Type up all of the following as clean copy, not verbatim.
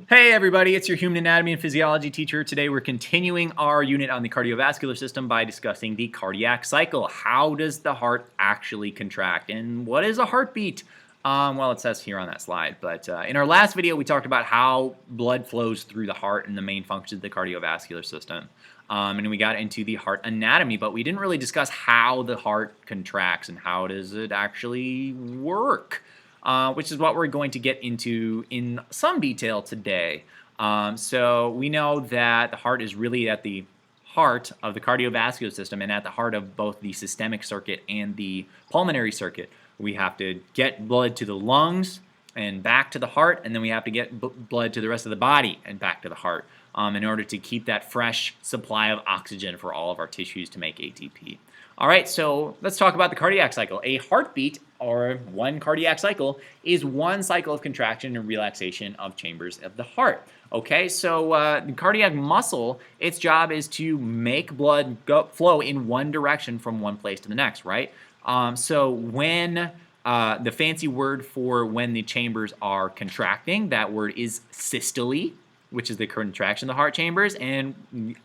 Hey everybody, it's your human anatomy and physiology teacher. Today we're continuing our unit on the cardiovascular system by discussing the cardiac cycle. How does the heart actually contract and what is a heartbeat? Well, it says here on that slide, but in our last video we talked about how blood flows through the heart and the main functions of the cardiovascular system. And we got into the heart anatomy, but we didn't really discuss how the heart contracts and how does it actually work. Which is what we're going to get into in some detail today. So we know that the heart is really at the heart of the cardiovascular system and at the heart of both the systemic circuit and the pulmonary circuit. We have to get blood to the lungs and back to the heart, and then we have to get blood to the rest of the body and back to the heart in order to keep that fresh supply of oxygen for all of our tissues to make ATP. All right, so let's talk about the cardiac cycle. A heartbeat, or one cardiac cycle, is one cycle of contraction and relaxation of chambers of the heart. Okay, so the cardiac muscle, its job is to make blood flow in one direction from one place to the next, right? So when the fancy word for when the chambers are contracting, that word is systole, which is the contraction of the heart chambers. And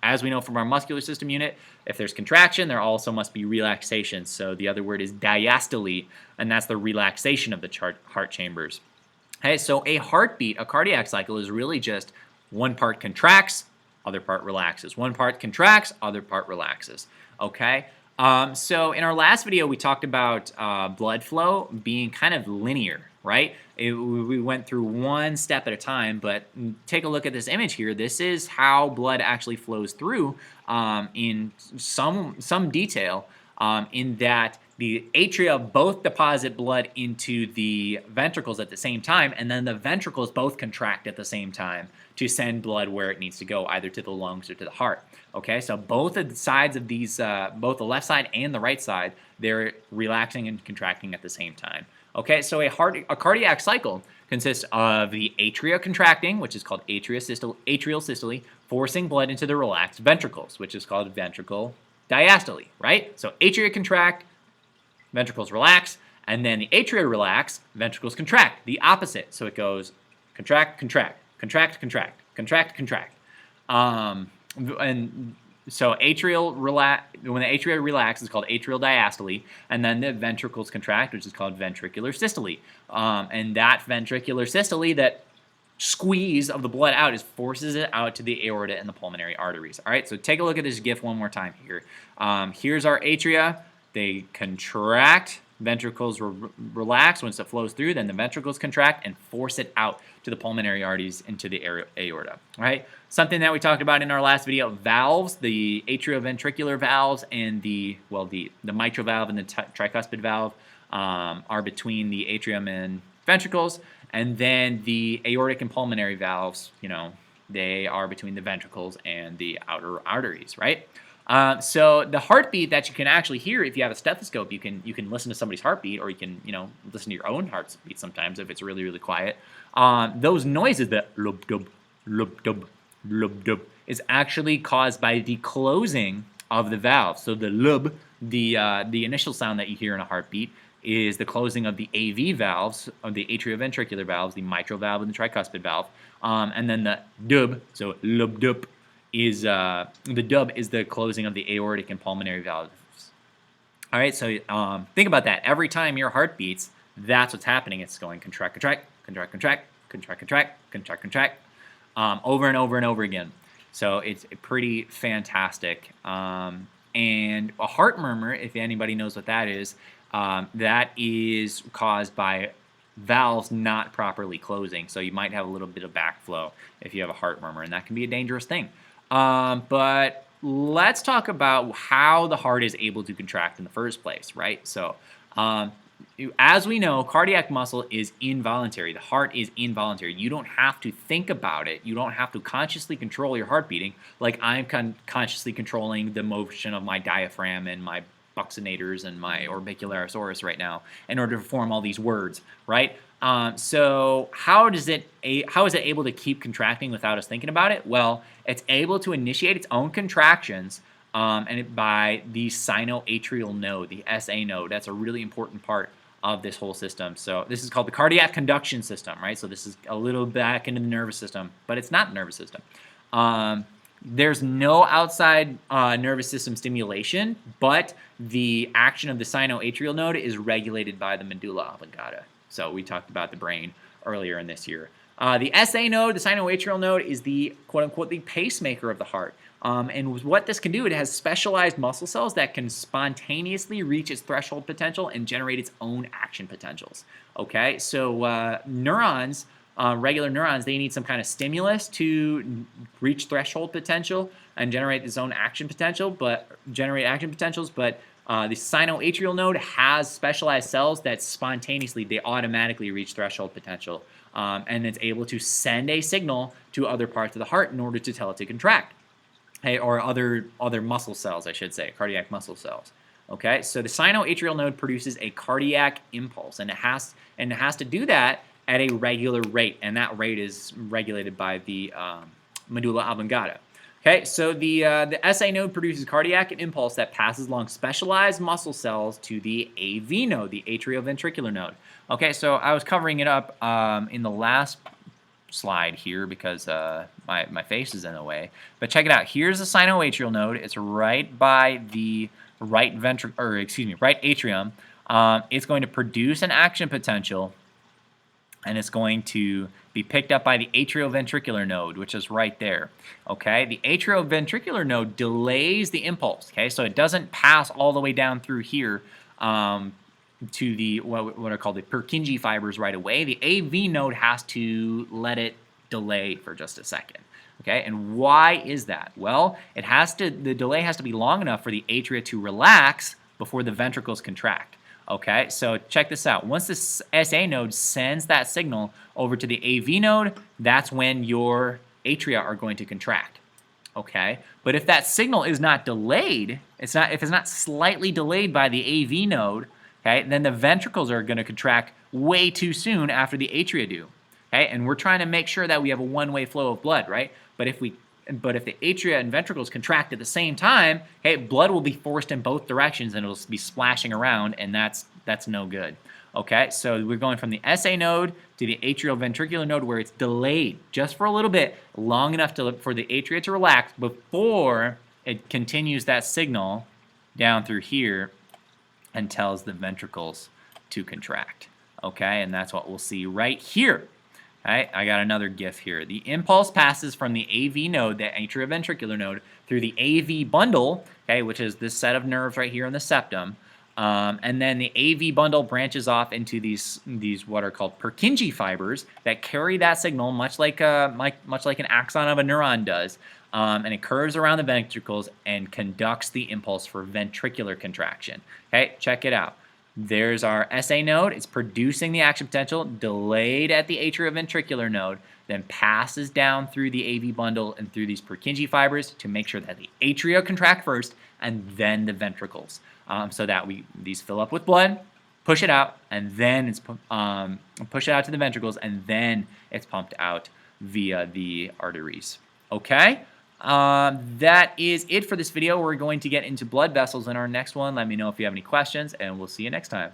as we know from our muscular system unit, if there's contraction, there also must be relaxation. So the other word is diastole, and that's the relaxation of the heart chambers. Okay, so a heartbeat, a cardiac cycle, is really just one part contracts, other part relaxes. One part contracts, other part relaxes. Okay, so in our last video, we talked about blood flow being kind of linear, right? We went through one step at a time, but take a look at this image here. This is how blood actually flows through in some detail in that the atria both deposit blood into the ventricles at the same time, and then the ventricles both contract at the same time to send blood where it needs to go, either to the lungs or to the heart. Okay, so both of the sides of these, both the left side and the right side, they're relaxing and contracting at the same time. Okay, so a cardiac cycle consists of the atria contracting, which is called atrial systole, forcing blood into the relaxed ventricles, which is called ventricle diastole, right? So atria contract, ventricles relax, and then the atria relax, ventricles contract, the opposite. So it goes contract, contract, contract, contract, contract, contract. And so when the atria relax, it's called atrial diastole, and then the ventricles contract, which is called ventricular systole. And that ventricular systole, that squeeze of the blood out, forces it out to the aorta and the pulmonary arteries. All right, so take a look at this GIF one more time here. Here's our atria. They contract, ventricles relax once it flows through, then the ventricles contract and force it out to the pulmonary arteries into the aorta. All right, something that we talked about in our last video, valves, the atrioventricular valves and the mitral valve and the tricuspid valve are between the atrium and ventricles, and then the aortic and pulmonary valves, they are between the ventricles and the outer arteries, right? So the heartbeat that you can actually hear, if you have a stethoscope, you can listen to somebody's heartbeat, or you can listen to your own heartbeat sometimes if it's really, really quiet. Those noises, the lub dub lub dub lub dub, is actually caused by the closing of the valve. So the lub, the initial sound that you hear in a heartbeat, is the closing of the AV valves, of the atrioventricular valves, the mitral valve and the tricuspid valve, and then the dub, so lub dub, is the dub is the closing of the aortic and pulmonary valves. All right, so think about that. Every time your heart beats, that's what's happening. It's going contract, contract, contract, contract, contract, contract, contract, contract, over and over and over again. So it's pretty fantastic. And a heart murmur, if anybody knows what that is caused by valves not properly closing. So you might have a little bit of backflow if you have a heart murmur, and that can be a dangerous thing. But let's talk about how the heart is able to contract in the first place, right? So as we know, cardiac muscle is involuntary. The heart is involuntary. You don't have to think about it. You don't have to consciously control your heart beating like I'm consciously controlling the motion of my diaphragm and my buccinators and my orbicularis right now in order to form all these words, right? So how is it able to keep contracting without us thinking about it? Well, it's able to initiate its own contractions by the sinoatrial node, the SA node. That's a really important part of this whole system. So this is called the cardiac conduction system, right? So this is a little back into the nervous system, but it's not the nervous system. There's no outside nervous system stimulation, but the action of the sinoatrial node is regulated by the medulla oblongata. So we talked about the brain earlier in this year. The SA node, the sinoatrial node, is the quote-unquote the pacemaker of the heart. And what this can do, it has specialized muscle cells that can spontaneously reach its threshold potential and generate its own action potentials. Okay, so neurons, regular neurons, they need some kind of stimulus to reach threshold potential and generate its own action potential, but the sinoatrial node has specialized cells that spontaneously, they automatically reach threshold potential, and it's able to send a signal to other parts of the heart in order to tell it to contract. Hey, or other muscle cells, I should say, cardiac muscle cells. Okay, so the sinoatrial node produces a cardiac impulse, and it has to do that at a regular rate, and that rate is regulated by the medulla oblongata. Okay, so the SA node produces cardiac impulse that passes along specialized muscle cells to the AV node, the atrioventricular node. Okay, so I was covering it up in the last slide here because my face is in the way. But check it out. Here's the sinoatrial node. It's right by the right atrium. It's going to produce an action potential, and it's going to be picked up by the atrioventricular node, which is right there. Okay, the atrioventricular node delays the impulse. Okay, so it doesn't pass all the way down through here to the what are called the Purkinje fibers right away. The AV node has to let it delay for just a second. Okay, and why is that? Well, the delay has to be long enough for the atria to relax before the ventricles contract. Okay, so check this out. Once this SA node sends that signal over to the AV node, that's when your atria are going to contract. Okay, but if that signal is not delayed, if it's not slightly delayed by the AV node, okay, then the ventricles are going to contract way too soon after the atria do. Okay, and we're trying to make sure that we have a one-way flow of blood, right? But if the atria and ventricles contract at the same time, okay, blood will be forced in both directions and it'll be splashing around, and that's no good. Okay, so we're going from the SA node to the atrioventricular node where it's delayed just for a little bit, long enough for the atria to relax before it continues that signal down through here and tells the ventricles to contract. Okay, and that's what we'll see right here. Right, I got another GIF here. The impulse passes from the AV node, the atrioventricular node, through the AV bundle, okay, which is this set of nerves right here in the septum, and then the AV bundle branches off into these what are called Purkinje fibers that carry that signal, much like an axon of a neuron does, and it curves around the ventricles and conducts the impulse for ventricular contraction. Okay, check it out. There's our SA node. It's producing the action potential, delayed at the atrioventricular node, then passes down through the AV bundle and through these Purkinje fibers to make sure that the atria contract first and then the ventricles, so that these fill up with blood, push it out, and then it's push it out to the ventricles, and then it's pumped out via the arteries. Okay. That is it for this video. We're going to get into blood vessels in our next one. Let me know if you have any questions, and we'll see you next time.